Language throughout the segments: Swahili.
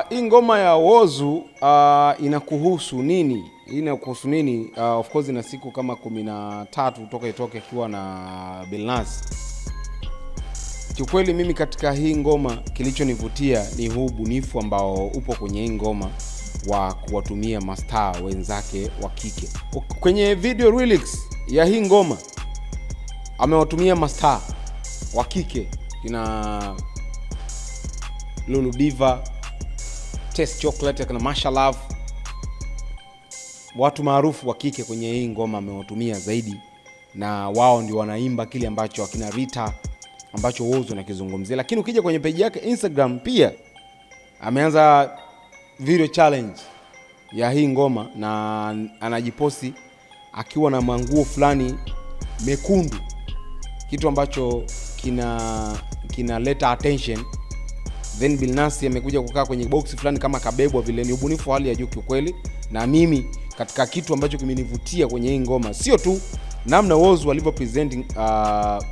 Hii ngoma ya Whozu inakuhusu nini? Inakuhusu nini? Of course ina siku kama 13 toka itoke akiwa na Billnass. Kiukweli mimi katika hii ngoma kilichonivutia ni huu bunifu ambao upo kwenye hii ngoma wa kuwatumia mastaa wenzake wa kike. Kwenye video lyrics ya hii ngoma amewatumia mastaa wa kike kina Lulu Diva, Test Chocolate, kana Masha Love. Watu maarufu wa kike kwenye hii ngoma amewatumia zaidi, na wao ndio wanaimba kile ambacho akina Rita ambacho Whozu anakizungumzia. Lakini ukija kwenye page yake Instagram pia ameanza video challenge ya hii ngoma na anajiposti akiwa na manguo fulani mekundu, kitu ambacho kinaleta attention. Then Billnass amekuja kukaa kwenye box fulani kama kabebwa vile. Ni ubunifu hali ya juu kiukweli, na mimi katika kitu ambacho kimenivutia kwenye hii ngoma sio tu namna Whozu alivyo presenting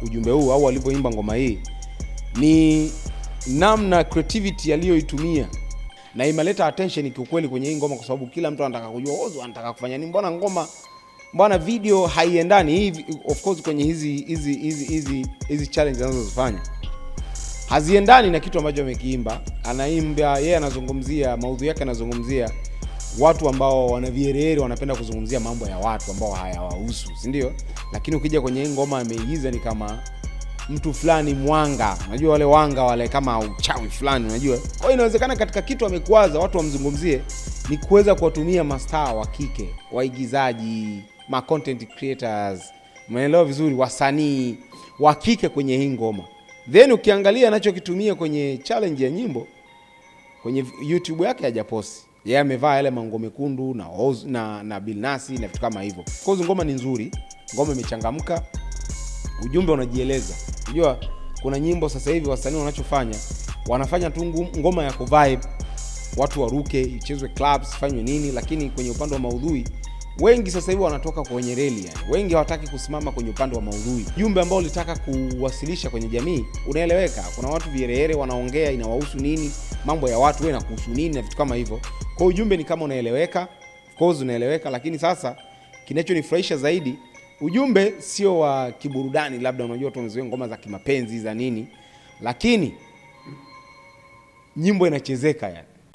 ujumbe huu au alivyoimba ngoma hii, ni namna creativity aliyoitumia na imeleta attention kiukweli kwenye hii ngoma, kwa sababu kila mtu anataka kujua Whozu anataka kufanya nini, mbona video haiendani hivi. Of course kwenye hizi challenge anazozifanya haziendani na kitu ambacho amekiimba. Anaimba yeye, anazungumzia maudhui yake, anazungumzia watu ambao wana vierere, wanapenda kuzungumzia mambo ya watu ambao hayawahusu, si ndio? Lakini ukija kwenye hii ngoma ameigiza ni kama mtu fulani mwanga, unajua wale wanga wale kama uchawi fulani, unajua. Kwa hiyo inawezekana katika kitu amekuaza watu wamzungumzie ni kuweza kuwatumia mastaa wa kike, waigizaji, ma content creators, umeelewa vizuri, wasanii wa kike kwenye hii ngoma. Then ukiangalia anachokitumia kwenye challenge ya nyimbo kwenye YouTube yake hajaposti. Yeye amevaa yale mango mekundu na Billnass na vitu kama hivyo. Kwa hiyo ngoma ni nzuri, ngoma imechangamka, ujumbe unajieleza. Unajua kuna nyimbo sasa hivi wasanii wanafanya tu ngoma ya vibe, watu waruke, ichezwe clubs, fanywe nini, lakini kwenye upande wa maudhui wengi sasa hivi wanatoka kwenye reli, yani wengi hawataki kusimama kwenye upande wa maudhui. Jumbe ambao ulitaka kuwasilisha kwenye jamii unaeleweka. Kuna watu vierere wanaongea, inawahusu nini, mambo ya watu wewe na kuhusu nini na vitu kama hivyo. Kwa hiyo ujumbe ni kama unaeleweka, of course unaeleweka, lakini sasa kinachonifurahisha zaidi, ujumbe sio wa kiburudani, labda unajua tumezoea ngoma za kimapenzi za nini, lakini nyimbo inachezeka yani.